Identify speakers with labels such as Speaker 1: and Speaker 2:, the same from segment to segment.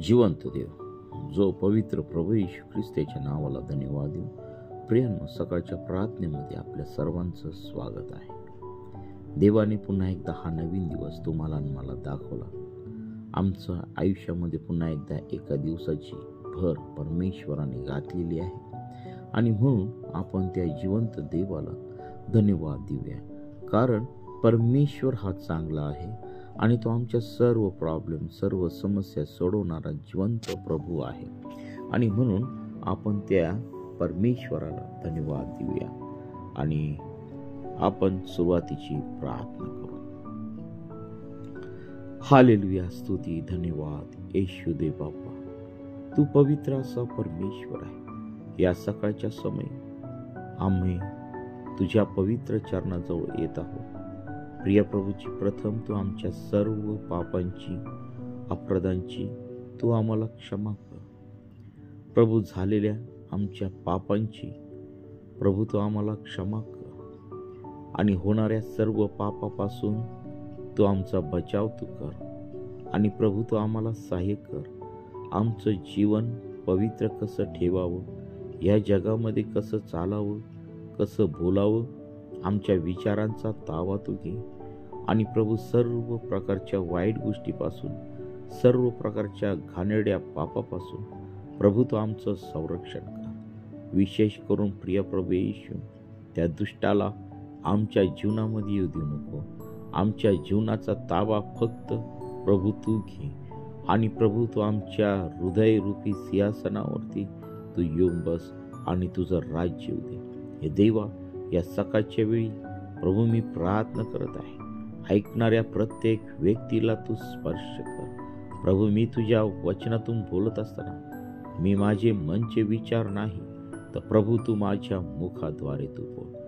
Speaker 1: जिवंत देव, जो पवित्र प्रभू येशू ख्रिस्ताच्या नावाला धन्यवाद देऊ. प्रियांनो, सकाळच्या प्रार्थनेमध्ये आपल्या सर्वांचं स्वागत आहे. देवाने पुन्हा एकदा हा नवीन दिवस तुम्हाला आणि मला दाखवला. आमच्या आयुष्यामध्ये पुन्हा एकदा एका दिवसाची भर परमेश्वराने घातलेली आहे आणि म्हणून आपण त्या जिवंत देवाला धन्यवाद देऊया. कारण परमेश्वर हा चांगला आहे आणि तो आमच्या सर्व प्रॉब्लेम, सर्व समस्या सोडवणारा जिवंत प्रभू आहे आणि म्हणून आपण त्या परमेश्वराला धन्यवाद देऊया आणि आपण सुरुवातीची प्रार्थना करू. हालेलुया, स्तुती, धन्यवाद येशू दे बाप्पा. तू पवित्र असा परमेश्वर आहे. या सकाळच्या समय आम्ही तुझ्या पवित्र चरणाजवळ येत आहोत. प्रिय प्रभूची, प्रथम तू आमच्या सर्व पापांची, अपराधांची तू आम्हाला क्षमा कर. प्रभू, झालेल्या आमच्या पापांची प्रभू तू आम्हाला क्षमा कर आणि होणाऱ्या सर्व पापापासून तू आमचा बचाव तू कर आणि प्रभू तू आम्हाला सहाय्य कर. आमचं जीवन पवित्र कसं ठेवावं, या जगामध्ये कसं चालावं, कसं बोलावं, आमच्या विचारांचा ताबा तू घे आणि प्रभू सर्व प्रकारच्या वाईट गोष्टीपासून, सर्व प्रकारच्या घाणेरड्या पापापासून प्रभू तू आमचं संरक्षण कर. विशेष करून प्रिय प्रभू येशू, त्या दुष्टाला आमच्या जीवनामध्ये येऊ देऊ नको. आमच्या जीवनाचा ताबा फक्त प्रभू तू घे आणि प्रभू तू आमच्या हृदयरूपी सिंहासनावरती तू येऊन बस आणि तुझं राज्य येऊ दे. हे देवा, या सकाळच्या वेळी प्रभू मी प्रार्थना करत आहे. ऐकणाऱ्या प्रत्येक व्यक्तीला तू स्पर्श कर. प्रभू, मी तुझ्या वचनातून बोलत असताना मी माझे मनचे विचार नाही तर प्रभू तू माझ्या मुखाद्वारे तू बोल.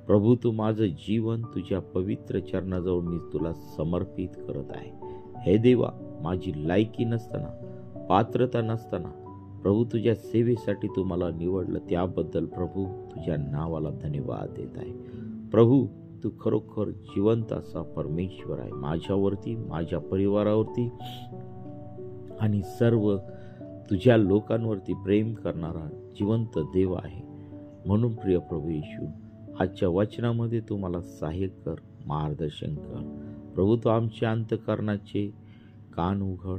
Speaker 1: प्रभू, तू माझं जीवन तुझ्या पवित्र चरणाजवळ मी तुला समर्पित करत आहे. हे देवा, माझी लायकी नसताना, पात्रता नसताना प्रभू तुझ्या सेवेसाठी तू मला निवडलं, त्याबद्दल प्रभू तुझ्या नावाला धन्यवाद देत आहे. प्रभू, तू खरोखर जिवंत असा परमेश्वर आहे. माझ्यावरती, माझ्या परिवारावरती आणि सर्व तुझ्या लोकांवरती प्रेम करणारा जिवंत देव आहे. म्हणून प्रिय प्रभू येशू, आजच्या वचनामध्ये तू मला सहाय्य कर, मार्गदर्शन कर. प्रभू, तू आमच्या अंतःकरणाचे कान उघड,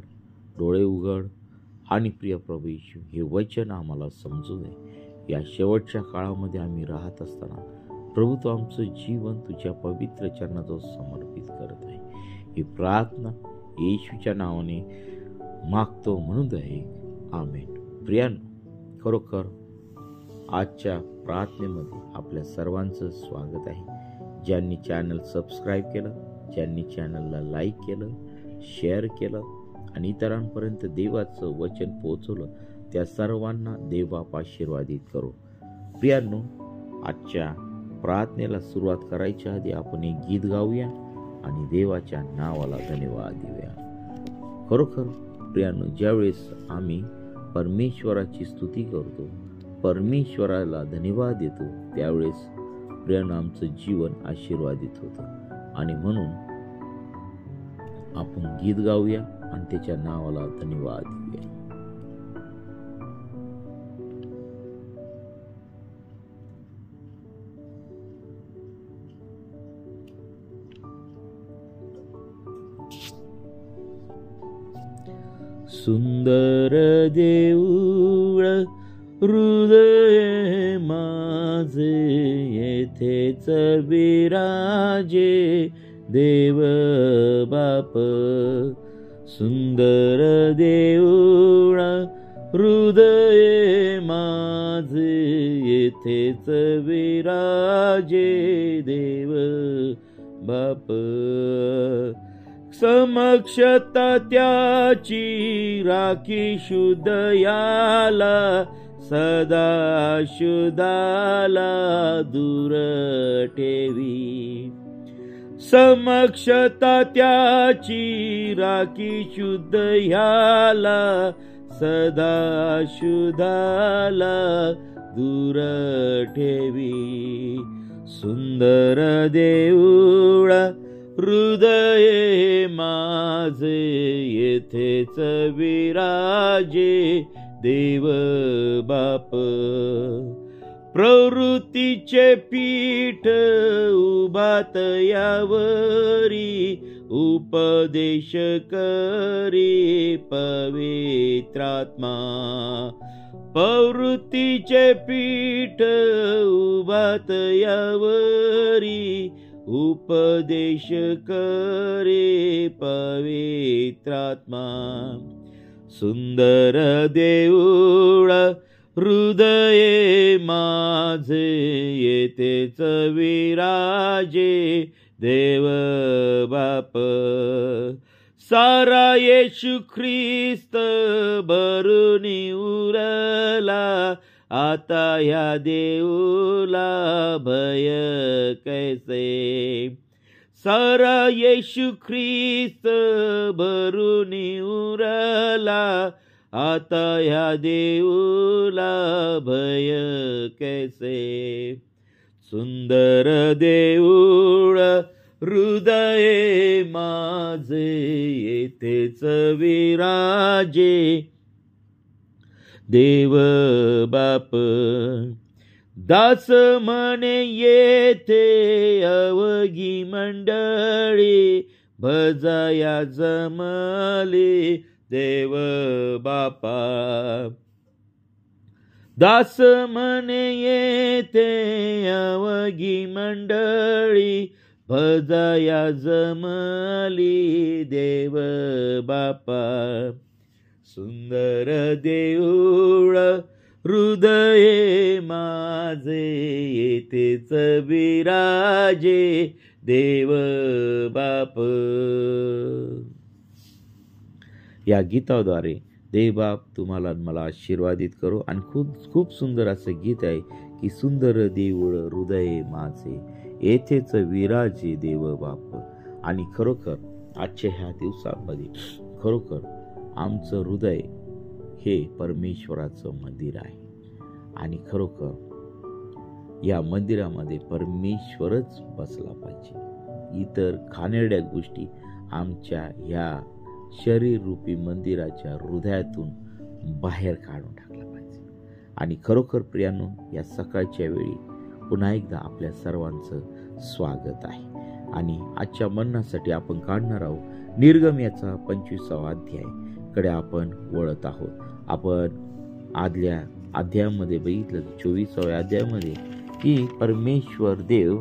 Speaker 1: डोळे उघड आणि प्रिय प्रभू येशू, हे वचन आम्हाला समजू दे. या शेवटच्या काळामध्ये आम्ही राहत असताना प्रभू तू आमचं जीवन तुझ्या पवित्र चरणाजवळ समर्पित करत आहे. ही प्रार्थना येशूच्या नावाने मागतो म्हणून आहे, आमेन. प्रियांनो, खरोखर आजच्या प्रार्थनेमध्ये आपल्या सर्वांचं स्वागत आहे. ज्यांनी चॅनल सबस्क्राईब केलं, ज्यांनी चॅनलला लाईक केलं, शेअर केलं आणि इतरांपर्यंत देवाचं वचन पोहोचवलं, त्या सर्वांना देव बाप आशीर्वादित करो. प्रियांनो, आजच्या प्रार्थनेला सुरुवात करायच्या आधी आपण एक गीत गाऊया आणि देवाच्या नावाला धन्यवाद देऊया. खरोखर प्रियांनो, ज्यावेळेस आम्ही परमेश्वराची स्तुती करतो, परमेश्वराला धन्यवाद देतो, त्यावेळेस प्रियांनो आमचं जीवन आशीर्वादित होतं आणि म्हणून आपण गीत गाऊया आणि त्याच्या नावाला धन्यवाद देऊया. सुंदर देऊळ हृदय माझे, येथेच विराजे देव बाप. सुंदर देऊळ हृदय माझे, येथेच विराजे देव बाप. समक्षता त्याची राखी शुद्ध याला, सदा शुद्धाला दूर ठेवी. समक्षता त्याची राखी शुद्ध याला, सदा शुद्धाला दूर ठेवी. सुंदर देऊळ हृदय माझे येथेच विराजे देव बाप. प्रवृत्तीचे पीठ उभात यावरी उपदेश करी पवित्रात्मा. प्रवृत्तीचे पीठ उभात यावरी उपदेश करे पवित्रात्मा. सुंदर देऊळ हृदय माझे येथेच विराजे देव बाप. सारा येशू ख्रिस्त भरून उरला आता ह्या देऊला भय कैसे. सारा येशू ख्रिस्त भरून उरला आता ह्या देऊला भय कैसे. सुंदर देऊळ हृदय माझे येथेच विराजे देव बाप. दास म्हणे येथे अवघी मंडळी भजाया जमले देव बापा. दास म्हणे येथे अवघी मंडळी भजाया जमली देव बापा. सुंदर देऊळ हृदय माझे येथेच विराजे देव बाप. या गीताद्वारे देवबाप तुम्हाला मला आशीर्वादित करो. आणि खूप सुंदर असं गीत आहे की सुंदर देऊळ हृदय माझे येथेच विराजे देव बाप. आणि खरोखर आजच्या ह्या दिवसामध्ये खरोखर आमचं हृदय हे परमेश्वराचं मंदिर आहे. आणि खरोखर या मंदिरामध्ये परमेश्वरच बसला पाहिजे. इतर घाणेरड्या गोष्टी आमच्या ह्या शरीर रूपी मंदिराच्या हृदयातून बाहेर काढून टाकला पाहिजे. आणि खरोखर प्रियांनो, या सकाळच्या वेळी पुन्हा एकदा आपल्या सर्वांचं स्वागत आहे. आणि आजच्या मननासाठी आपण काढणार आहोत निर्गम याचा 25वा अध्याय कडे आपण वळत आहोत. आपण आदल्या अध्यायामध्ये बघितलं 24व्या अध्यायामध्ये की परमेश्वर देव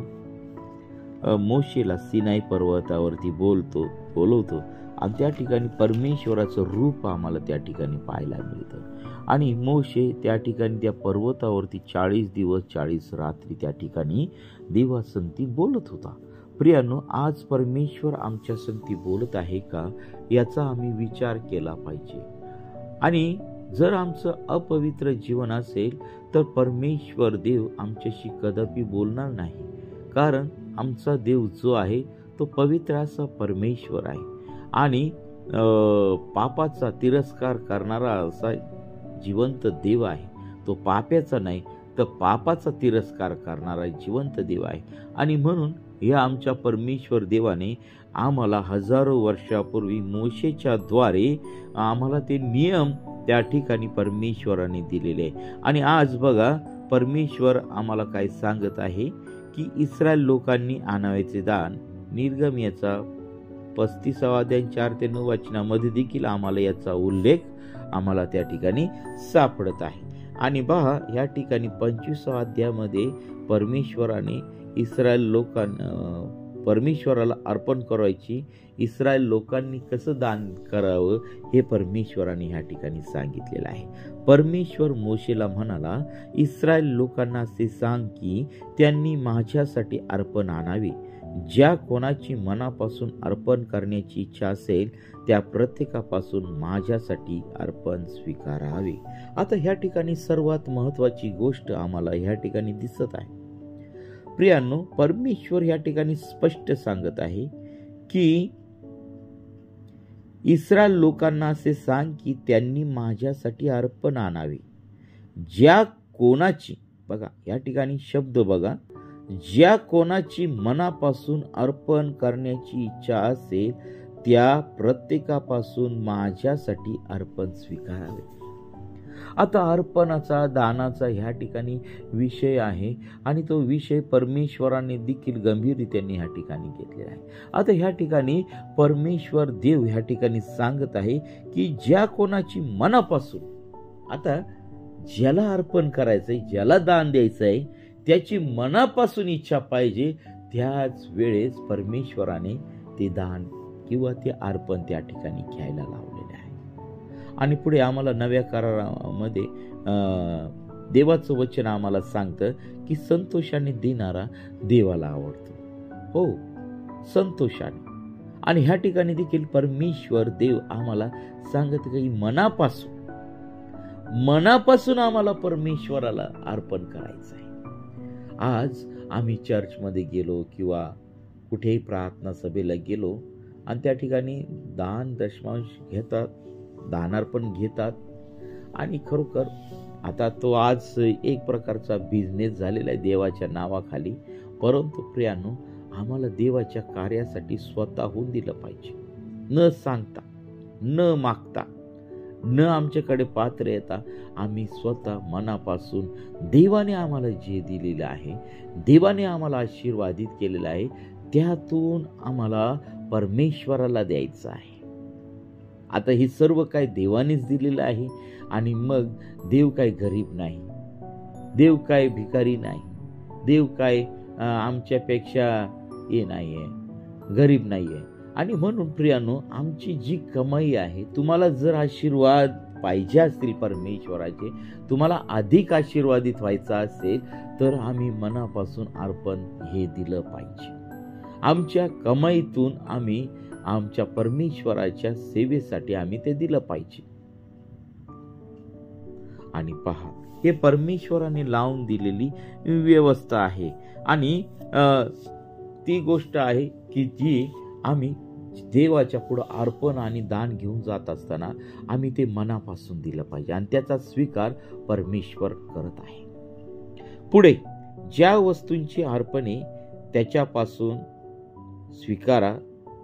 Speaker 1: मोशेला सिनाई पर्वतावरती बोलवतो आणि त्या ठिकाणी परमेश्वराचं रूप आम्हाला त्या ठिकाणी पाहायला मिळतं. आणि मोशे त्या ठिकाणी त्या पर्वतावरती 40 दिवस 40 रात्री त्या ठिकाणी देवासंगती बोलत होता. प्रियांनो, आज परमेश्वर आमच्या संगती बोलत आहे का याचा आम्ही विचार केला पाहिजे. आणि जर आमचं अपवित्र जीवन असेल तर परमेश्वर देव आमच्याशी कदापि बोलणार नाही. कारण आमचा देव जो आहे तो पवित्र असा परमेश्वर आहे. आणि पापाचा तिरस्कार करणारा असा जिवंत देव आहे. तो पाप्याचा नाही तर पापाचा तिरस्कार करणारा जिवंत देव आहे. आणि म्हणून या आमच्या परमेश्वर देवाने आम्हाला हजारो वर्षापूर्वी मोशेच्या द्वारे आम्हाला ते नियम त्या ठिकाणी परमेश्वराने दिलेले आहे. आणि आज बघा परमेश्वर आम्हाला काय सांगत आहे की इस्रायल लोकांनी आणायचे दान. निर्गम याचा 35वा अध्याय 4 ते 9 वचनामध्ये देखील आम्हाला याचा उल्लेख आम्हाला त्या ठिकाणी सापडत आहे. आणि पहा या ठिकाणी 25व्या अध्यायामध्ये परमेश्वराने परमेश्वराला अर्पण करायची इस्रायल लोकांनी कसं दान करावं हे परमेश्वराने ह्या ठिकाणी सांगितलेलं आहे. परमेश्वर मोशेला म्हणाला, इस्रायल लोकांना असे सांग की त्यांनी माझ्यासाठी अर्पण आणावे. ज्या कोणाची मनापासून अर्पण करण्याची इच्छा असेल त्या प्रत्येकापासून माझ्यासाठी अर्पण स्वीकारावे. आता ह्या ठिकाणी सर्वात महत्वाची गोष्ट आम्हाला ह्या ठिकाणी दिसत आहे. प्रियांनो, परमेश्वर ह्या ठिकाणी स्पष्ट सांगत आहे की इस्रायल लोकांना असे सांग की त्यांनी माझ्यासाठी अर्पण आणावे. ज्या कोणाची, बघा या ठिकाणी शब्द बघा, ज्या कोणाची मनापासून अर्पण करण्याची इच्छा असेल त्या प्रत्येकापासून माझ्यासाठी अर्पण स्वीकारावे. आता अर्पणाचा, दानाचा ह्या ठिकाणी विषय आहे आणि तो विषय परमेश्वराने देखील गंभीररित्याने ह्या ठिकाणी घेतलेला आहे. आता ह्या ठिकाणी परमेश्वर देव ह्या ठिकाणी सांगत आहे की ज्या कोणाची मनापासून, आता ज्याला अर्पण करायचंय, ज्याला दान द्यायचंय, त्याची मनापासून इच्छा पाहिजे, त्याच वेळेस परमेश्वराने ते दान किंवा ते अर्पण त्या ठिकाणी घ्यायला लावलेले आहे. आणि पुढे आम्हाला नव्या करारामध्ये देवाचं वचन आम्हाला सांगतं की संतोषाने देणारा देवाला आवडतो. हो, संतोषाने. आणि ह्या ठिकाणी देखील परमेश्वर देव आम्हाला सांगत की मनापासून आम्हाला परमेश्वराला अर्पण करायचं आहे. आज आम्ही चर्चमध्ये गेलो किंवा कुठेही प्रार्थना सभेला गेलो आणि त्या ठिकाणी दान दशमांश घेतात, दानार्पण घेतात आणि खरोखर आता तो आज एक प्रकारचा बिझनेस झालेला आहे देवाच्या नावाखाली. परंतु प्रियानो, आम्हाला देवाच्या कार्यासाठी स्वतःहून दिलं पाहिजे, न सांगता, न मागता, न आमच्याकडे पात्र येता आम्ही स्वतः मनापासून देवाने आम्हाला जे दिलेलं आहे, देवाने आम्हाला आशीर्वादित केलेलं आहे, त्यातून आम्हाला परमेश्वराला द्यायचं आहे. आता हे सर्व काय देवानेच दिलेलं आहे. आणि मग देव काय गरीब नाही, देव काय भिकारी नाही, देव काय आमच्यापेक्षा हे नाहीये, गरीब नाहीये. आणि म्हणून प्रियानो, आमची जी कमाई आहे, तुम्हाला जर आशीर्वाद पाहिजे असतील परमेश्वराचे, तुम्हाला अधिक आशीर्वादित व्हायचा असेल तर आम्ही मनापासून अर्पण हे दिलं पाहिजे. आमच्या कमाईतून आम्ही आमच्या परमेश्वराच्या सेवेसाठी आम्ही ते दिलं पाहिजे. आणि पहा, हे परमेश्वराने लावून दिलेली व्यवस्था आहे. आणि ती गोष्ट आहे की जी आम्ही देवाच्या पुढे अर्पण आणि दान घेऊन जात असताना आम्ही ते मनापासून दिलं पाहिजे आणि त्याचा स्वीकार परमेश्वर करत आहे. पुढे ज्या वस्तूंची अर्पणे त्याच्यापासून स्वीकारा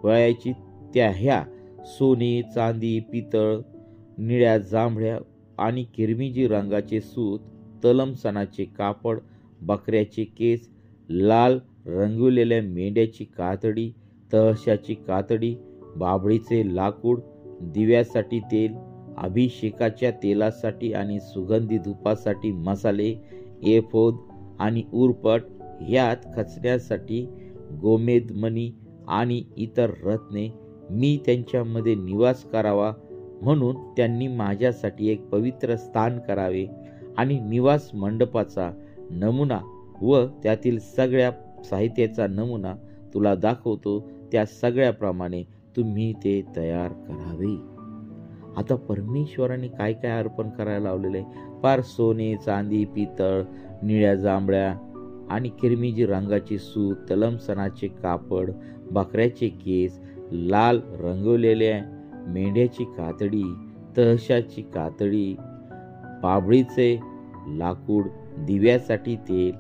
Speaker 1: वयाची त्या ह्या सोने, चांदी, पितळ, निळ्या, जांभळ्या आणि किरमिजी रंगाचे सूत, तलमसनाचे कापड, बकऱ्याचे केस, लाल रंगवलेल्या मेंढ्याची कातडी, तळशाची कातडी, बाभळीचे लाकूड, दिव्यासाठी तेल, अभिषेकाच्या तेलासाठी आणि सुगंधी धुपासाठी मसाले, एफोद आणि उरपट, ह्यात खचण्यासाठी गोमेदमणी आणि इतर रत्ने, मी त्यांच्यामध्ये निवास करावा म्हणून त्यांनी माझ्यासाठी एक पवित्र स्थान करावे आणि निवास मंडपाचा नमुना व त्यातील सगळ्या साहित्याचा नमुना तुला दाखवतो, त्या सगळ्याप्रमाणे तुम्ही ते तयार करावे. आता परमेश्वराने काय काय अर्पण करायला लावलेलं आहे? फार सोने, चांदी, पितळ, निळ्या, जांभळ्या आणि किरमिजी रंगाचे सूत, तलमसनाचे कापड, बकऱ्याचे केस, लाल रंगवलेल्या मेंढ्याची कातडी, तळशाची कातडी, बाभळीचे लाकूड, दिव्यासाठी तेल,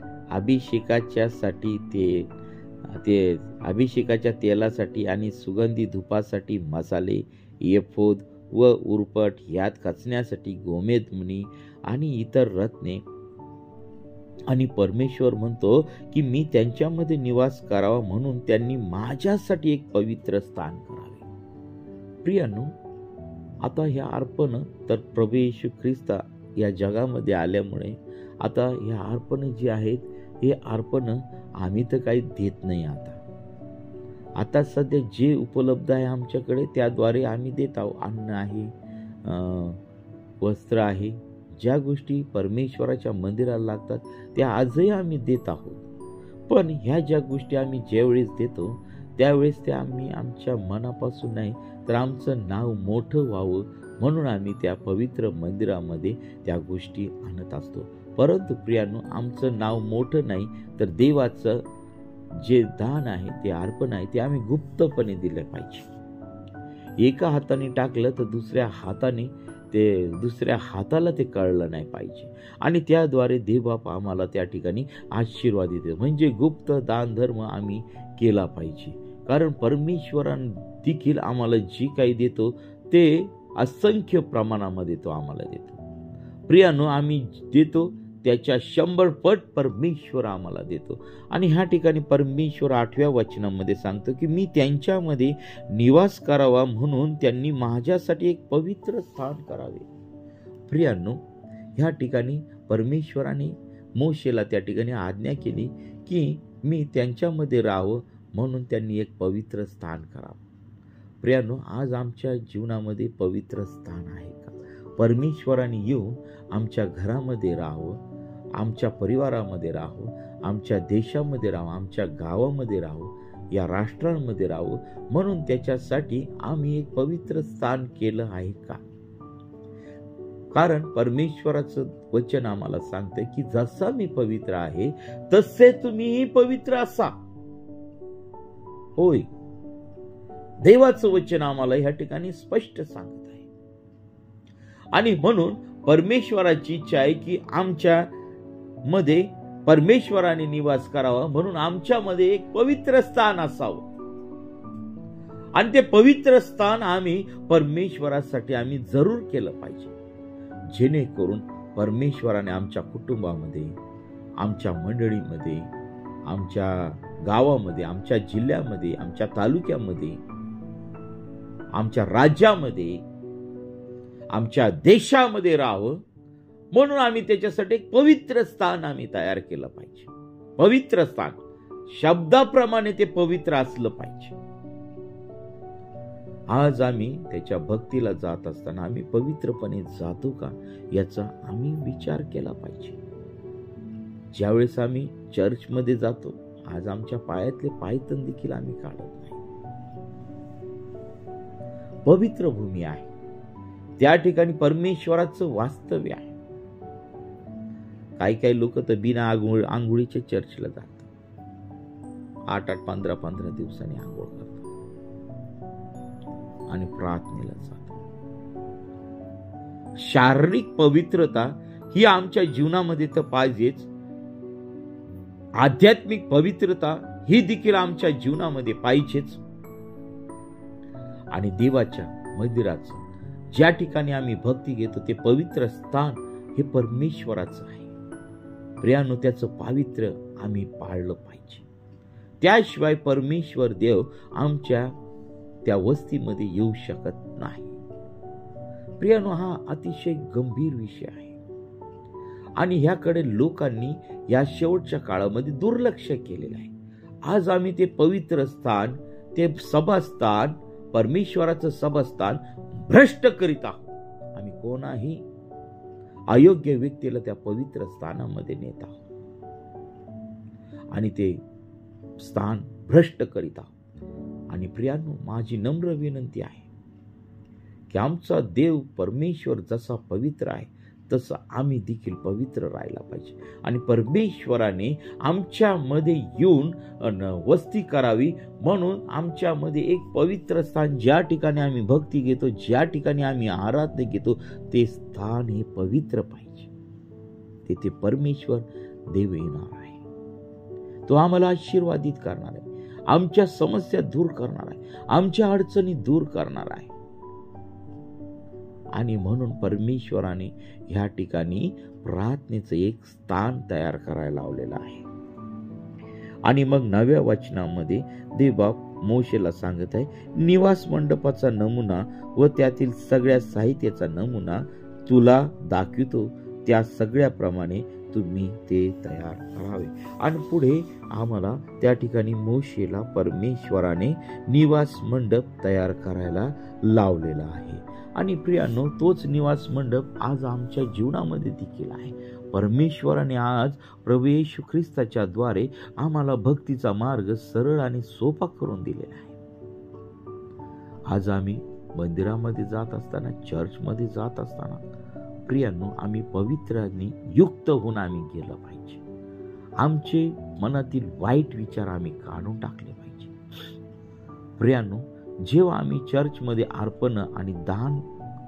Speaker 1: अभिषेकाच्या तेलासाठी आणि सुगंधी धुपासाठी मसाले, एफोद व उरपट, ह्यात खचण्यासाठी गोमेदमणी आणि इतर रत्ने. आणि परमेश्वर म्हणतो की मी त्यांच्यामध्ये निवास करावा म्हणून त्यांनी माझ्यासाठी एक पवित्र स्थान करावे. प्रियानो, आता ह्या अर्पण तर प्रभू येशू ख्रिस्त या जगामध्ये आल्यामुळे आता ह्या अर्पण जी आहेत, हे अर्पण आम्ही तर काही देत नाही. आता सध्या जे उपलब्ध आहे आमच्याकडे त्याद्वारे आम्ही देत आहोत. अन्न आहे, वस्त्र आहे, ज्या गोष्टी परमेश्वराच्या मंदिराला लागतात त्या आजही आम्ही देत आहोत. पण ह्या ज्या गोष्टी आम्ही ज्यावेळेस देतो त्यावेळेस त्या आम्ही आमच्या मनापासून नाही, तर आमचं नाव मोठं व्हावं म्हणून आम्ही त्या पवित्र मंदिरामध्ये त्या गोष्टी आणत असतो. परंतु प्रियानो, आमचं नाव मोठं नाही, तर देवाचं जे दान आहे, ते अर्पण आहे, ते आम्ही गुप्तपणे दिलं पाहिजे. एका हाताने टाकलं तर दुसऱ्या हाताने ते दुसऱ्या हाताला ते कळलं नाही पाहिजे. आणि त्याद्वारे देवबाप आम्हाला त्या ठिकाणी आशीर्वाद देतो. म्हणजे गुप्त दान धर्म आम्ही केला पाहिजे. कारण परमेश्वरान देखील आम्हाला जी काही देतो ते असंख्य प्रमाणामध्ये तो आम्हाला देतो. प्रियानो, आम्ही देतो त्याच्या 100 पट परमेश्वर आम्हाला देतो. आणि ह्या ठिकाणी परमेश्वर 8व्या वचनामध्ये सांगतो की मी त्यांच्यामध्ये निवास करावा म्हणून त्यांनी माझ्यासाठी एक पवित्र स्थान करावे. प्रियांनो, ह्या ठिकाणी परमेश्वराने मोशेला त्या ठिकाणी आज्ञा केली की मी त्यांच्यामध्ये राहावं म्हणून त्यांनी एक पवित्र स्थान करावं. प्रियांनो, आज आमच्या जीवनामध्ये पवित्र स्थान आहे का? परमेश्वराने येऊन आमच्या घरामध्ये राहावं, आमच्या परिवारामध्ये राहावं, आमच्या देशामध्ये राहावं, आमच्या गावामध्ये राहावं, या राष्ट्रांमध्ये राहावं म्हणून त्याच्यासाठी आम्ही एक पवित्र स्थान केलं आहे का? कारण परमेश्वराचं वचन आम्हाला सांगतं की जसा मी पवित्र आहे तसे तुम्हीही पवित्र असा. होय, देवाचं वचन आम्हाला ह्या ठिकाणी स्पष्ट सांगत आहे. आणि म्हणून परमेश्वराची इच्छा आहे की आमच्या मध्ये परमेश्वराने निवास करावा म्हणून आमच्यामध्ये एक पवित्र स्थान असावं. आणि ते पवित्र स्थान आम्ही परमेश्वरासाठी आम्ही जरूर केलं पाहिजे, जेणेकरून परमेश्वराने आमच्या कुटुंबामध्ये, आमच्या मंडळीमध्ये, आमच्या गावामध्ये, आमच्या जिल्ह्यामध्ये, आमच्या तालुक्यामध्ये, आमच्या राज्यामध्ये, आमच्या देशामध्ये राहावं म्हणून आम्ही त्याच्यासाठी एक पवित्र स्थान आम्ही तयार केलं पाहिजे. पवित्र स्थान शब्दाप्रमाणे ते पवित्र असलं पाहिजे. आज आम्ही त्याच्या भक्तीला जात असताना आम्ही पवित्रपणे जातो का याचा आम्ही विचार केला पाहिजे. ज्यावेळेस आम्ही चर्चमध्ये जातो, आज आमच्या पायातले पायतन देखील आम्ही काढत नाही. पवित्र भूमी आहे, त्या ठिकाणी परमेश्वराचं वास्तव्य आहे. काही काही लोक तर बिना आंघोळीच्या चर्चला जातात, 8-8, 15-15 दिवसांनी आंघोळ करतात आणि प्रार्थनेला जातात. शारीरिक पवित्रता ही आमच्या जीवनामध्ये तर पाहिजेच, आध्यात्मिक पवित्रता ही देखील आमच्या जीवनामध्ये पाहिजेच. आणि देवाच्या मंदिराचं ज्या ठिकाणी आम्ही भक्ती घेतो ते पवित्र स्थान हे परमेश्वराचं आहे. प्रियानो, त्याचं पावित्र्य आम्ही पाळलं पाहिजे. त्याशिवाय परमेश्वर देव आमच्या त्या वस्तीमध्ये येऊ शकत नाही. प्रियानो, हा अतिशय गंभीर विषय आहे आणि ह्याकडे लोकांनी या शेवटच्या काळामध्ये दुर्लक्ष केलेलं आहे. आज आम्ही ते पवित्र स्थान, ते सभास्थान, परमेश्वराचं सभास्थान भ्रष्ट करीत आहोत. आम्ही कोणाही अयोग्य व्यक्तीला त्या पवित्र स्थानामध्ये नेत आहोत आणि ते स्थान भ्रष्ट करीत आहोत. आणि प्रियांनो, माझी नम्र विनंती आहे की आमचा देव परमेश्वर जसा पवित्र आहे तसं आम्ही देखील पवित्र राहायला पाहिजे. आणि परमेश्वराने आमच्यामध्ये येऊन वस्ती करावी म्हणून आमच्यामध्ये एक पवित्र स्थान, ज्या ठिकाणी आम्ही भक्ती घेतो, ज्या ठिकाणी आम्ही आराधना घेतो, ते स्थान हे पवित्र पाहिजे. तेथे परमेश्वर देव येणार आहे. तो आम्हाला आशीर्वादित करणार आहे, आमच्या समस्या दूर करणार आहे, आमच्या अडचणी दूर करणार आहे. आणि म्हणून परमेश्वराने ह्या ठिकाणी प्रार्थनेचं एक स्थान तयार करायला लावलेलं आहे. आणि मग 9व्या वचनामध्ये देवबाप मोशेला सांगत आहे, निवास मंडपाचा नमुना व त्यातील सगळ्या साहित्याचा नमुना तुला दाखवितो, त्या सगळ्याप्रमाणे तुम्ही ते तयार करावे. आणि पुढे आम्हाला त्या ठिकाणी मोशेला परमेश्वराने निवास मंडप तयार करायला लावलेला आहे. आणि प्रियांनो, तोच निवास मंडप आज आमच्या जीवनामध्ये देखील आहे. परमेश्वराने आज प्रभू येशू ख्रिस्ताच्या द्वारे आम्हाला भक्तीचा मार्ग सरळ आणि सोपा करून दिलेला आहे. आज आम्ही मंदिरामध्ये जात असताना, चर्चमध्ये जात असताना प्रियांनो, आम्ही पवित्राने युक्त होऊन आम्ही गेलं पाहिजे. आमचे मनातील वाईट विचार आम्ही काढून टाकले पाहिजे. प्रियांनो, जेव्हा आम्ही चर्चमध्ये अर्पण आणि दान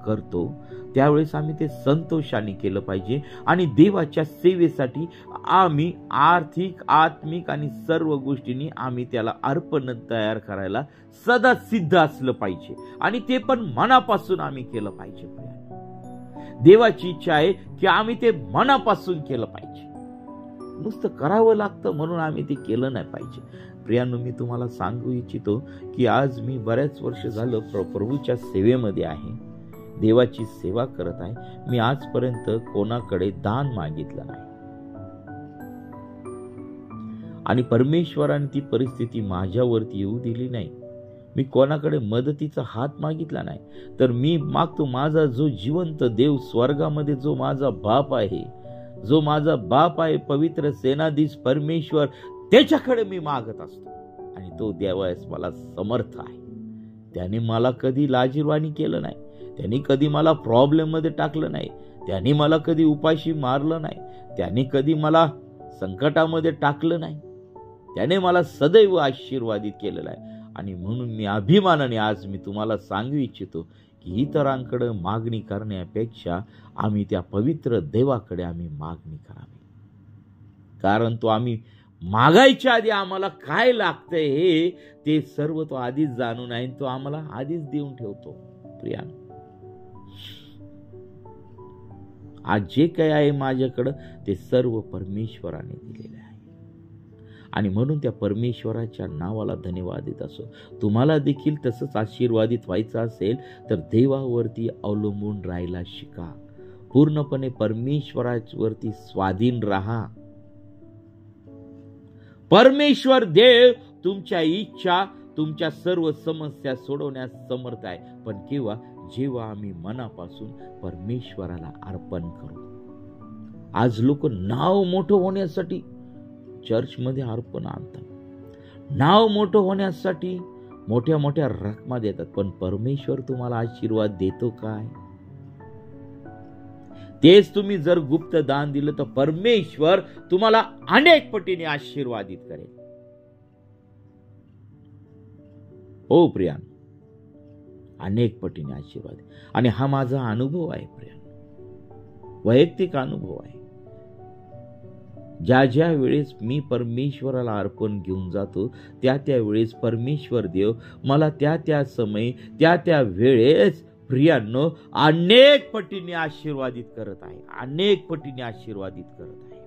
Speaker 1: करतो त्यावेळेस आम्ही ते संतोषाने केलं पाहिजे आणि देवाच्या सेवेसाठी आम्ही आर्थिक, आत्मिक आणि सर्व गोष्टींनी आम्ही त्याला अर्पण तयार करायला सदा सिद्ध असलं पाहिजे आणि ते पण मनापासून आम्ही केलं पाहिजे. देवाची इच्छा आहे की आम्ही ते मनापासून केलं पाहिजे. नुसतं करावं लागतं म्हणून आम्ही ते केलं नाही पाहिजे. प्रियांनो, मी तुम्हाला सांगू इच्छितो की आज मी बऱ्याच वर्ष झालं प्रभूच्या सेवेमध्ये आहे, देवाची सेवा करत आहे. मी आजपर्यंत कोणाकडे दान मागितलं नाही आणि परमेश्वराने ती परिस्थिती माझ्यावरती येऊ दिली नाही. मी कोणाकडे मदतीचा हात मागितला नाही. तर मी मागतो माझा जो जिवंत देव स्वर्गामध्ये जो माझा बाप आहे, पवित्र सेनाधीश परमेश्वर, त्याच्याकडे मी मागत असतो आणि तो देवास मला समर्थ आहे. त्याने मला कधी लाजिरवाणी केलं नाही, त्यांनी कधी मला प्रॉब्लेम मध्ये टाकलं नाही, त्यांनी मला कधी उपाशी मारलं नाही, त्यांनी कधी मला संकटामध्ये टाकलं नाही. त्याने मला सदैव आशीर्वादित केलेलं आहे आणि म्हणून मी अभिमानाने आज मी तुम्हाला सांगू इच्छितो की इतरांकडे मागणी करण्यापेक्षा आम्ही त्या पवित्र देवाकडे आम्ही मागणी करावी. कारण तो आम्ही मागायच्या आधी आम्हाला काय लागतंय हे ते सर्व तो आधीच जाणून आहे, तो आम्हाला आधीच देऊन ठेवतो. प्रियानो, आज जे काही आहे माझ्याकडं ते सर्व परमेश्वराने दिलेले आहे आणि म्हणून त्या परमेश्वराच्या नावाला धन्यवाद देत असो. तुम्हाला देखील तसंच आशीर्वादित व्हायचं असेल तर देवावरती अवलंबून राहायला शिका. पूर्णपणे परमेश्वरावरती स्वाधीन राहा. परमेश्वर देव तुमच्या इच्छा, तुमच्या सर्व समस्या सोडवण्यास समर्थ आहे, पण केव्हा? जेव्हा आम्ही मनापासून परमेश्वराला अर्पण करू. आज लोक नाव मोठं होण्यासाठी चर्चमध्ये अर्पण आणतात, नाव मोठं होण्यासाठी मोठ्या मोठ्या रकमा देतात, पण परमेश्वर तुम्हाला आशीर्वाद देतो काय? तेच तुम्ही जर गुप्त दान दिलं तर परमेश्वर तुम्हाला अनेक पटीने आशीर्वादित करेल. हो प्रियानो, अनेक पटीने आशीर्वाद. आणि हा माझा अनुभव आहे प्रियानो, वैयक्तिक अनुभव आहे. ज्या ज्या वेळेस मी परमेश्वराला अर्पण घेऊन जातो त्या त्या वेळेस परमेश्वर देव मला त्या त्या समय त्या त्या वेळेस प्रियांनो अनेक पटीने आशीर्वादित करत आहे, अनेक पटीने आशीर्वादित करत आहे.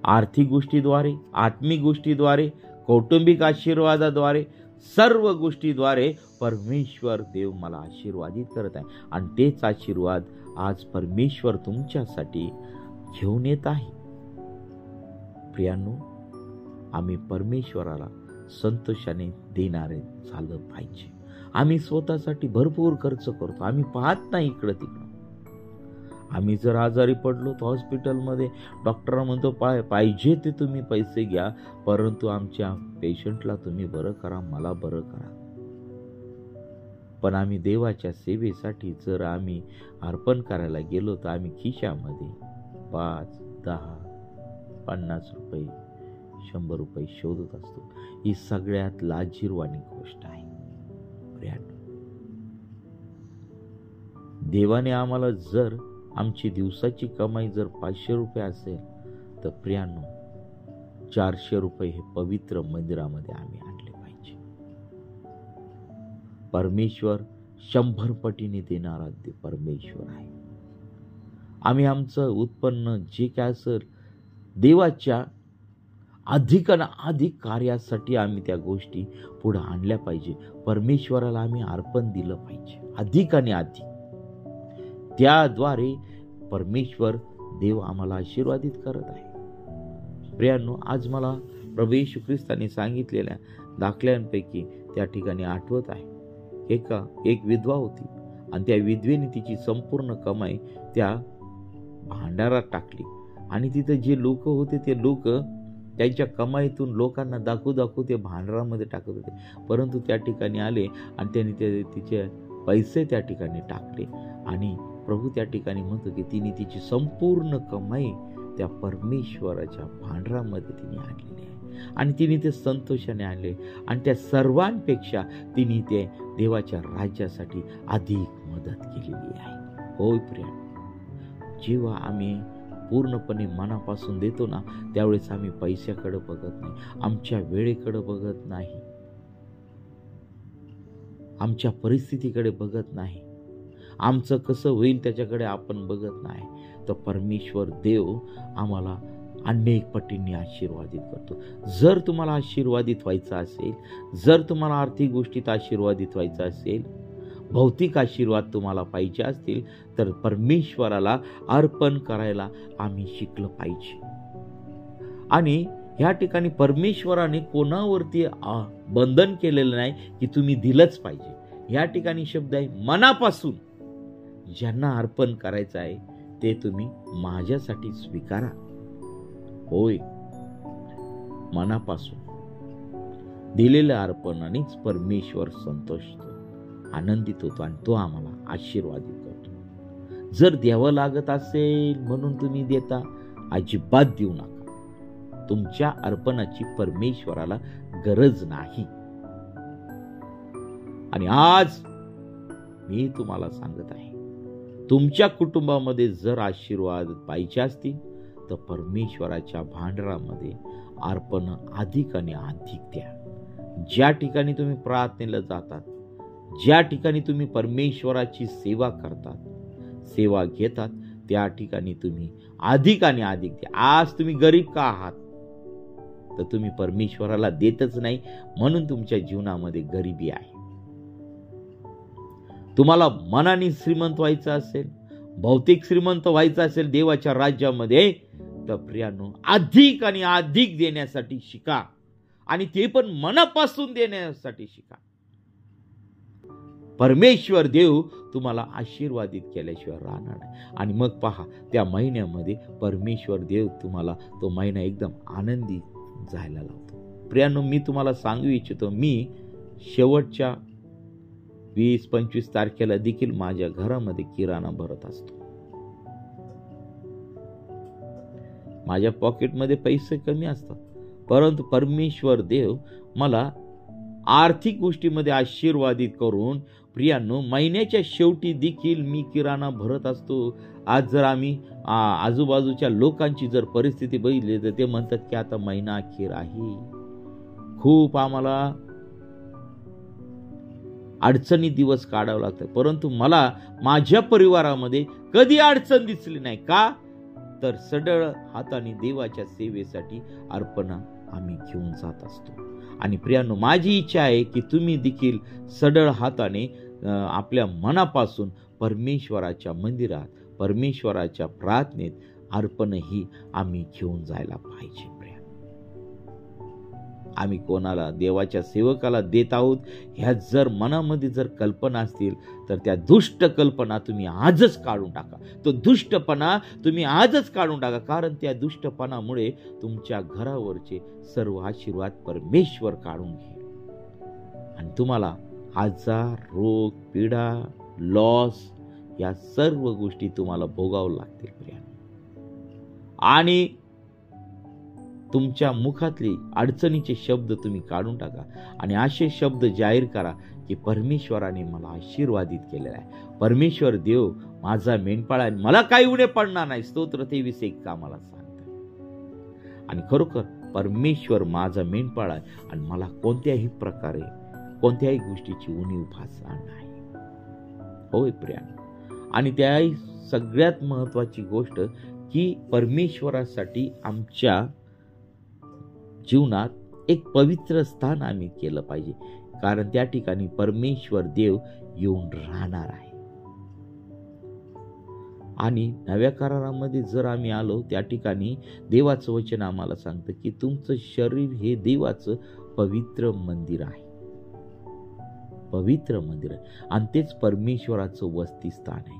Speaker 1: आर्थिक गोष्टीद्वारे, आत्मिक गोष्टीद्वारे, कौटुंबिक आशीर्वादाद्वारे, सर्व गोष्टीद्वारे परमेश्वर देव मला आशीर्वादित करत आहे आणि तेच आशीर्वाद आज परमेश्वर तुमच्यासाठी घेऊन येत आहे. प्रियांनो, आम्ही परमेश्वराला संतोषाने देणारे झालं पाहिजे. आम्ही स्वतःसाठी भरपूर खर्च करतो, आम्ही पाहत नाही इकडं तिकडं. आम्ही जर आजारी पडलो तर हॉस्पिटलमध्ये डॉक्टर म्हणतो पाहिजे ते तुम्ही पैसे घ्या, परंतु आमच्या पेशंटला तुम्ही बरं करा, मला बरं करा. पण आम्ही देवाच्या सेवेसाठी जर आम्ही अर्पण करायला गेलो तर आम्ही खिशामध्ये 5, 10, 50 रुपये, 100 रुपये शोधत असतो. ही सगळ्यात लाजिरवाणी गोष्ट आहे. देवाने आम्हाला जर आमची दिवसाची कमाई जर 500 रुपये असेल तर प्रियांनो 400 रुपये हे पवित्र मंदिरामध्ये आम्ही आणले पाहिजे. परमेश्वर 100 पटीने देणारा परमेश्वर आहे. आम्ही आमचं उत्पन्न जे काय असेल देवाच्या अधिक कार्यासाठी आम्ही त्या गोष्टी पुढे आणल्या पाहिजे. परमेश्वराला आम्ही अर्पण दिलं पाहिजे अधिकाने अधिक. त्याद्वारे परमेश्वर देव आम्हाला आशीर्वादित करत आहे. प्रियांनो, आज मला प्रभू येशू ख्रिस्ताने सांगितलेल्या दाखल्यांपैकी त्या ठिकाणी आठवत आहे. एक विधवा होती आणि त्या विधवेने तिची संपूर्ण कमाई त्या भांडारात टाकली आणि तिथे जे लोक होते ते लोक त्यांच्या कमाईतून लोकांना दाखवू ते भांडारामध्ये टाकत होते. परंतु त्या ठिकाणी आले आणि त्यांनी तिचे पैसे त्या ठिकाणी टाकले आणि प्रभू त्या ठिकाणी म्हणतो की तिने तिची संपूर्ण कमाई त्या परमेश्वराच्या भांडारामध्ये तिने आणलेली आहे. आणि तिने ते संतोषाने आणले आणि त्या सर्वांपेक्षा तिने ते देवाच्या राज्यासाठी अधिक मदत केलेली आहे. होय प्रिय, जेव्हा आम्ही पूर्णपणे मनापासून देतो ना, त्यावेळेस आम्ही पैशाकडे बघत नाही, आमच्या वेळेकडे बघत नाही, आमच्या परिस्थितीकडे बघत नाही, आमचं कसं होईल त्याच्याकडे आपण बघत नाही. तर परमेश्वर देव आम्हाला अनेक पटींनी आशीर्वादित करतो. जर तुम्हाला आशीर्वादित व्हायचं असेल, जर तुम्हाला आर्थिक गोष्टीत आशीर्वादित व्हायचं असेल, भौतिक आशीर्वाद तुम्हाला पाहिजे असतील, तर परमेश्वराला अर्पण करायला आम्ही शिकलं पाहिजे. आणि ह्या ठिकाणी परमेश्वराने कोणावरती बंधन केलेलं नाही की तुम्ही दिलंच पाहिजे. या ठिकाणी शब्द आहे मनापासून. ज्यांना अर्पण करायचं आहे ते तुम्ही माझ्यासाठी स्वीकारा. होय, मनापासून दिलेलं अर्पणानेच परमेश्वर संतोषतो, आनंदित होतो आणि तो आम्हाला आशीर्वादित करतो. जर द्यावं लागत असेल म्हणून तुम्ही देता, अजिबात देऊ नका. तुमच्या अर्पणाची परमेश्वराला गरज नाही. आणि आज मी तुम्हाला सांगत आहे, तुमच्या कुटुंबामध्ये जर आशीर्वाद पाहिजे असतील तर परमेश्वराच्या भांडारामध्ये अर्पण अधिक आणि अधिक द्या. ज्या ठिकाणी तुम्ही प्रार्थनेला जातात, ज्या ठिकाणी तुम्ही परमेश्वराची सेवा करतात, सेवा घेतात, त्या ठिकाणी तुम्ही अधिक आणि अधिक द्या. आज तुम्ही गरीब का आहात, तर तुम्ही परमेश्वराला देतच नाही, म्हणून तुमच्या जीवनामध्ये गरिबी आहे. तुम्हाला मनाने श्रीमंत व्हायचं असेल, भौतिक श्रीमंत व्हायचं असेल देवाच्या राज्यामध्ये, तर प्रियानो अधिक आणि अधिक देण्यासाठी शिका, आणि ते पण मनापासून देण्यासाठी शिका. परमेश्वर देव तुम्हाला आशीर्वादित केल्याशिवाय राहणार नाही. आणि मग पहा, त्या महिन्यामध्ये परमेश्वर देव तुम्हाला तो महिना एकदम आनंदी जायला लावतो. प्रियानो, मी तुम्हाला सांगू इच्छितो, मी शेवटच्या 20-25 तारखेला देखील माझ्या घरामध्ये किराणा भरत असतो. माझ्या पॉकेटमध्ये पैसे कमी असतात, परंतु परमेश्वर देव मला आर्थिक गोष्टीमध्ये आशीर्वादित करून प्रियांनो महिन्याच्या शेवटी देखील मी किराणा भरत असतो. आज जर आम्ही आजूबाजूच्या लोकांची जर परिस्थिती बघितली तर ते म्हणतात की आता महिना अखेर आहे, खूप आम्हाला अडचणी दिवस काढावं लागतं. परंतु मला माझ्या परिवारामध्ये कधी अडचण दिसली नाही. का? तर सढळ हाताने देवाच्या सेवेसाठी अर्पण आम्ही घेऊन जात असतो. आणि प्रियांनो, माझी इच्छा आहे की तुम्ही देखील सढळ हाताने आपल्या मनापासून परमेश्वराच्या मंदिरात, परमेश्वराच्या प्रार्थनेत अर्पण ही आम्ही घेऊन जायला पाहिजे. आम्ही कोणाला, देवाच्या सेवकाला देत आहोत, ह्या जर मनामध्ये जर कल्पना असतील तर त्या दुष्ट कल्पना तुम्ही आजच काढून टाका. तो दुष्टपणा तुम्ही आजच काढून टाका, कारण त्या दुष्टपणामुळे तुमच्या घरावरचे सर्व आशीर्वाद परमेश्वर काढून घेईल आणि तुम्हाला आजार, रोग, पीडा, लॉस या सर्व गोष्टी तुम्हाला भोगावं लागतील. आणि तुमच्या मुखातली अडचणीचे शब्द तुम्ही काढून टाका आणि असे शब्द जाहीर करा की परमेश्वराने मला आशीर्वादित केलेला आहे. परमेश्वर देव माझा मेंढपाळ आहे, मला काही उणे पडणार नाही. स्तोत्र 23:1 आम्हाला सांगतं. आणि खरोखर परमेश्वर माझा मेंढपाळ आहे आणि मला कोणत्याही प्रकारे कोणत्याही गोष्टीची उणीव भासणार नाही. होय प्रियांनो, आणि त्याही सगळ्यात महत्वाची गोष्ट की परमेश्वरासाठी आमच्या जीवनात एक पवित्र स्थान आम्ही केलं पाहिजे, कारण त्या ठिकाणी परमेश्वर देव येऊन राहणार आहे. आणि नव्या करारामध्ये जर आम्ही आलो, त्या ठिकाणी देवाचं वचन आम्हाला सांगतं की तुमचं शरीर हे देवाचं पवित्र मंदिर आहे. पवित्र मंदिर आहे आणि तेच परमेश्वराचं वसतिस्थान आहे.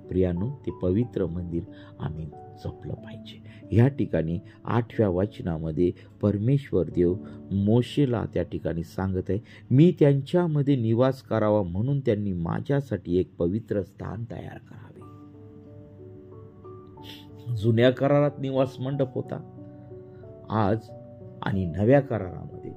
Speaker 1: प्रियांनो, ते पवित्र मंदिर आम्ही जपलं पाहिजे. या ठिकाणी 8व्या वचनामध्ये परमेश्वर देव मोशेला त्या ठिकाणी सांगत आहे, मी त्यांच्यामध्ये निवास करावा म्हणून त्यांनी माझ्यासाठी एक पवित्र स्थान तयार करावे. जुन्या करारात निवास मंडप होता. आज आणि नव्या करारामध्ये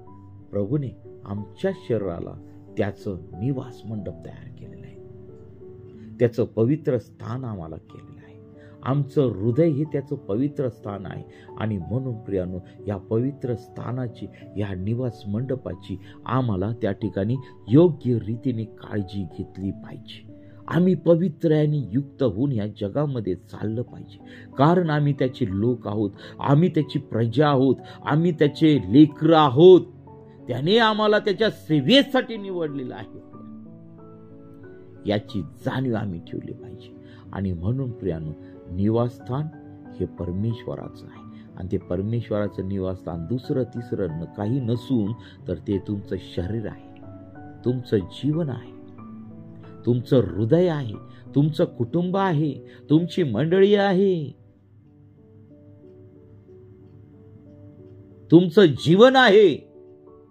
Speaker 1: प्रभूने आमच्या शरीराला त्याचं निवास मंडप तयार केलेलं आहे. त्याचं पवित्र स्थान आम्हाला केलेलं आहे. आमचं हृदय हे त्याचं पवित्र स्थान आहे. आणि म्हणून प्रियानो, या पवित्र स्थानाची, या निवास मंडपाची आम्हाला त्या ठिकाणी योग्य रीतीने काळजी घेतली पाहिजे. आम्ही पवित्र आणि युक्त होऊन या जगामध्ये चाललं पाहिजे. कारण आम्ही त्याचे लोक आहोत, आम्ही त्याची प्रजा आहोत, आम्ही त्याचे लेकरं आहोत. त्याने आम्हाला त्याच्या सेवेसाठी निवडलेलं आहे. याची जाणीव आम्ही ठेवली पाहिजे. आणि म्हणून प्रियानो, निवासस्थान हे परमेश्वराचं आहे. आणि ते परमेश्वराचं निवासस्थान दुसरं तिसरं काही नसून तर ते तुमचं शरीर आहे, तुमचं जीवन आहे, तुमचं हृदय आहे, तुमचं कुटुंब आहे, तुमची मंडळी आहे, तुमचं जीवन आहे.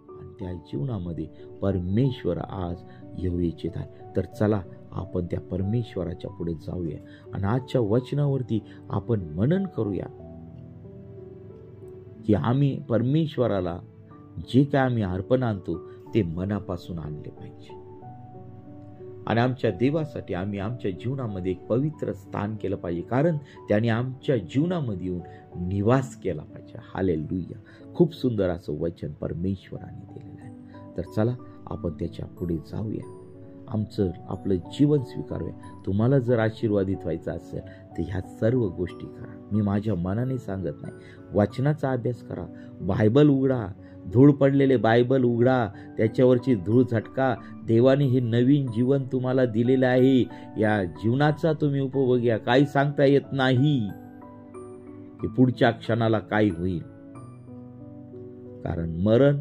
Speaker 1: आणि त्या जीवनामध्ये परमेश्वर आज येऊ इच्छित आहे. तर चला आपण त्या परमेश्वराच्या पुढे जाऊया आणि आजच्या वचनावरती आपण मनन करूया की आम्ही परमेश्वराला जे काय आम्ही अर्पण आणतो ते मनापासून आणले पाहिजे. आणि आमच्या देवासाठी आम्ही आमच्या जीवनामध्ये एक पवित्र स्थान केलं पाहिजे. कारण त्याने आमच्या जीवनामध्ये येऊन निवास केला पाहिजे. हालेलुया. खूप सुंदर असं वचन परमेश्वराने दिलेलं आहे. तर चला आपण त्याच्या पुढे जाऊया, आपलं जीवन स्वीकारूया. तुम्हाला जर आशीर्वादित व्हायचं असेल तर ह्या सर्व गोष्टी करा. मी माझ्या मनाने सांगत नाही. वचनाचा अभ्यास करा, बायबल उघडा, धूळ पडलेले बायबल उघडा, त्याच्यावरची धूळ झटका. देवाने हे नवीन जीवन तुम्हाला दिलेलं आहे. या जीवनाचा तुम्ही उपभोग घ्या. काही सांगता येत नाही की पुढच्या क्षणाला काय होईल. कारण मरण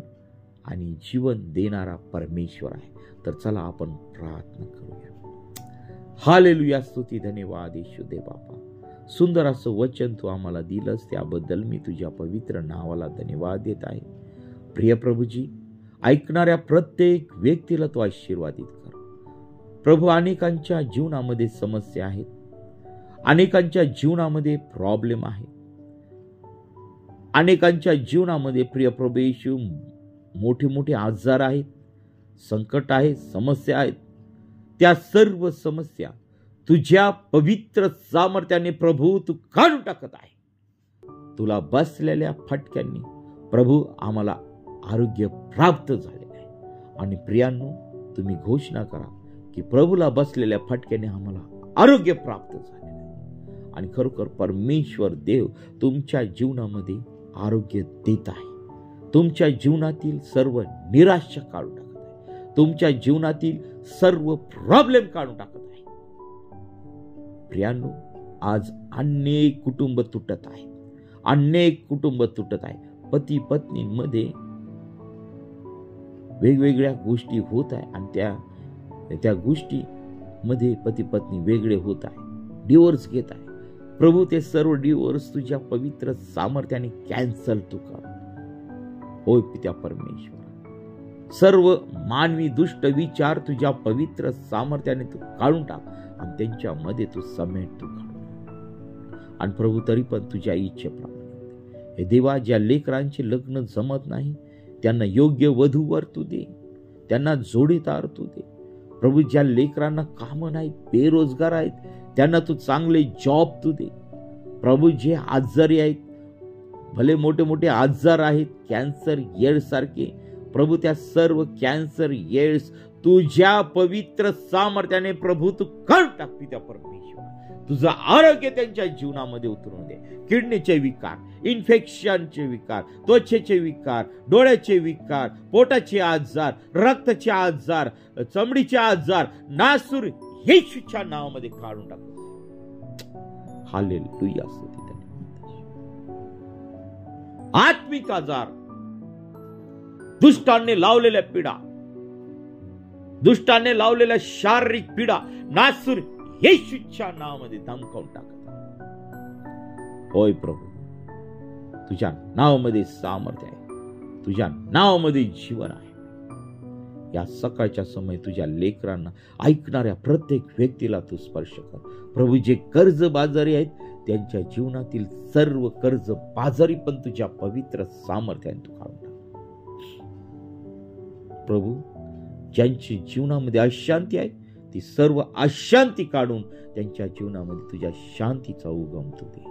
Speaker 1: आणि जीवन देणारा परमेश्वर आहे. तर चला आपण प्रार्थना करूया. हालेलुया. स्तुती, धन्यवाद येशू दे बापा. सुंदर असं वचन तू आम्हाला दिलंस, त्याबद्दल मी तुझ्या पवित्र नावाला धन्यवाद देत आहे. प्रिय प्रभूजी, ऐकणाऱ्या प्रत्येक व्यक्तीला तू आशीर्वादित कर. प्रभू, अनेकांच्या जीवनामध्ये समस्या आहेत, अनेकांच्या जीवनामध्ये प्रॉब्लेम आहे, अनेकांच्या जीवनामध्ये प्रिय प्रभू येशू मोठे मोठे आजार आहेत, संकट आहे, समस्या आहेत. त्या सर्व समस्या तुझ्या पवित्र सामर्थ्याने प्रभू तू काढून टाकत आहे. तुला बसलेल्या फटक्यांनी प्रभू आम्हाला आरोग्य प्राप्त झालेलं आहे. आणि प्रियांनो, तुम्ही घोषणा करा की प्रभूला बसलेल्या फटक्याने आम्हाला आरोग्य प्राप्त झालेलं आहे. आणि खरोखर परमेश्वर देव तुमच्या जीवनामध्ये आरोग्य देत आहे. तुमच्या जीवनातील सर्व निराशा काढून टाकत आहे. तुमच्या जीवनातील सर्व प्रॉब्लेम काढून टाकत आहे. प्रियांनो, आज अनेक कुटुंब तुटत आहेत, अनेक कुटुंब तुटत आहे. पती पत्नींमध्ये वेगवेगळ्या गोष्टी होत आहे आणि त्या गोष्टी मध्ये पती पत्नी वेगळे होत आहे, डिवोर्स घेत आहे. प्रभू, ते सर्व डिवोर्स तुझ्या पवित्र सामर्थ्याने कॅन्सल तू कर. होय पित्या परमेश्वर, सर्व मानवी दुष्ट विचार तुझ्या पवित्र सामर्थ्याने तू काढून टाक आणि त्यांच्यामध्ये तू समेट तू काढून. आणि प्रभू, तरी पण तुझ्या इच्छेप्रमाणे हे देवा, ज्या लेकरांचे लग्न जमत नाही त्यांना योग्य वधूवर तू दे, त्यांना जोडीदार तू दे. प्रभू, ज्या लेकरांना कामं नाहीत, बेरोजगार आहेत, त्यांना तू चांगले जॉब तू दे. प्रभू, जे आजारी आहेत, भले मोठे मोठे आजार आहेत, कॅन्सर, एड्स सारखे, प्रभू त्या सर्व कॅन्सर, एड्स तुझ्या पवित्र सामर्थ्याने प्रभू तू काढून टाक त्या परमेश्वर. तुझं आरोग्य त्यांच्या जीवनामध्ये उतरून दे. किडनीचे विकार, इन्फेक्शनचे विकार, त्वचेचे विकार, डोळ्याचे विकार, पोटाचे आजार, रक्ताचे आजार, चमडीचे आजार नासूर येशूच्या नावामध्ये काढून टाक. हालेलुया. आत्मिक आजार, दुष्टाने लावलेल्या पीडा, दुष्टाने लावलेल्या शारीरिक पीडा नासूर येशूच्या नावामध्ये धमकावून टाकत. होय प्रभू, तुझ्या नावामध्ये सामर्थ्य आहे, तुझ्या नावामध्ये जीवन आहे. या सकाळच्या समय तुझ्या लेकरांना, ऐकणाऱ्या प्रत्येक व्यक्तीला तू स्पर्श कर. प्रभू, जे कर्ज बाजारी आहेत त्यांच्या जीवनातील सर्व कर्ज बाजारी पण तुझ्या पवित्र सामर्थ्याने तू काढून टाक प्रभू. ज्यांच्या जीवनामध्ये अशांती आहे ती सर्व अशांती काढून त्यांच्या जीवनामध्ये तुझ्या शांतीचा उगम तू दे.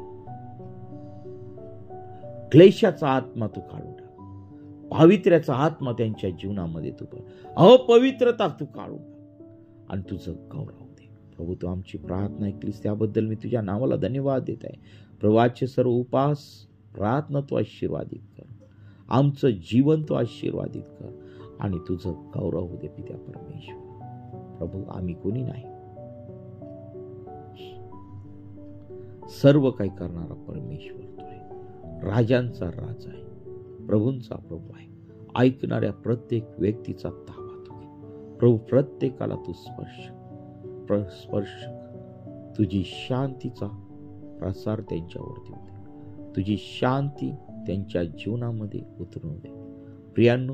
Speaker 1: क्लेशाचा आत्मा तू काढून टाक. पावित्र्याचा आत्मा त्यांच्या जीवनामध्ये तू अपवित्रता तू काढून टाक आणि तुझं गौरव दे प्रभू. तू आमची प्रार्थना ऐकलीस त्याबद्दल मी तुझ्या नावाला धन्यवाद देत आहे प्रभू. आजचे सर्व उपास प्रार्थना तू आशीर्वादित कर. आमचं जीवन तू आशीर्वादित कर आणि तुझं गौरव होऊ दे पित्या परमेश्वर. प्रभू आम्ही कोणी नाही, सर्व काही करणारा परमेश्वर तू आहे. राजांचा राजा आहे, प्रभूंचा प्रभू आहे. ऐकणाऱ्या प्रत्येक व्यक्तीचा ताबा तू घे प्रभू. प्रत्येकाला तू स्पर्श तुझी शांतीचा प्रसार त्यांच्यावरती होते. तुझी शांती त्यांच्या जीवनामध्ये उतरून दे. प्रियांनो,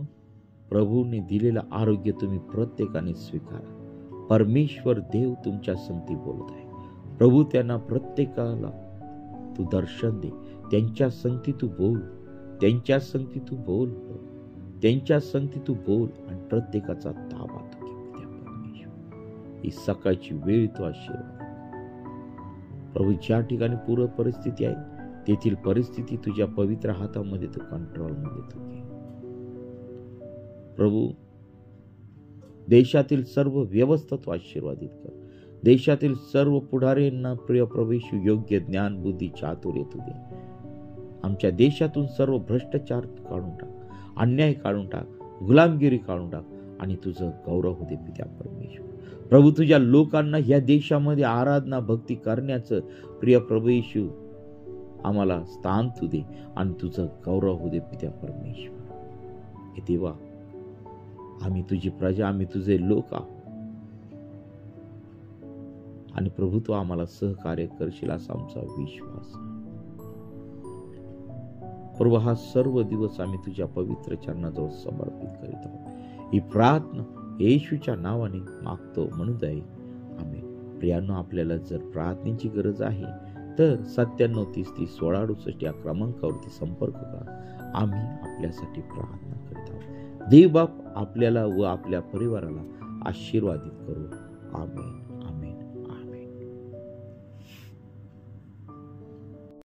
Speaker 1: प्रभूने दिलेलं आरोग्य तुम्ही प्रत्येकाने स्वीकारा. परमेश्वर देव तुमच्या संगती बोलत आहे प्रभू. त्यांना प्रत्येकाला तू दर्शन दे. त्यांच्या संगती तू बोल, त्यांच्या संगती तू बोल, त्यांच्या संगती तू बोल आणि प्रत्येकाचा ताबा तू घे त्या परमेश्वर. ही सकाळची वेळ तू आशीर्वाद प्रभू. ज्या ठिकाणी पूर्व परिस्थिती आहे तेथील परिस्थिती तुझ्या पवित्र हातामध्ये तू कंट्रोलमध्ये तू घे प्रभू. देशातील सर्व व्यवस्था तू आशीर्वादित कर. देशातील सर्व पुढाऱ्यांना प्रिय प्रवेश योग्य ज्ञान बुद्धी चातुर्य तू दे. आमच्या देशातून सर्व भ्रष्टाचार काढून टाक, अन्याय काढून टाक, गुलामगिरी काढून टाक आणि तुझं गौरव होते पित्या परमेश्वर. प्रभू तुझ्या लोकांना या देशामध्ये आराधना भक्ती करण्याचं प्रिय प्रभू येशू आम्हाला स्थान तू दे आणि तुझं गौरव होते पित्या परमेश्वर. हे देवा, आम्ही तुझी प्रजा, आम्ही तुझे लोक आहोत आणि प्रभू तू आम्हाला सहकार्य करशील असा आमचा विश्वास. प्रभू हा सर्व दिवस आम्ही तुझ्या पवित्र चरणाजवळ समर्पित करीत आहोत. ही प्रार्थना येशूच्या नावाने मागतो म्हणून जाईल आम्ही. प्रियांनो, आपल्याला जर प्रार्थनेची गरज आहे तर 9730301668 या क्रमांकावरती संपर्क करा. आम्ही आपल्यासाठी प्रार्थना करीत आहोत. देव बाप आपल्याला व आपल्या परिवाराला आशीर्वादित करू. आमेन.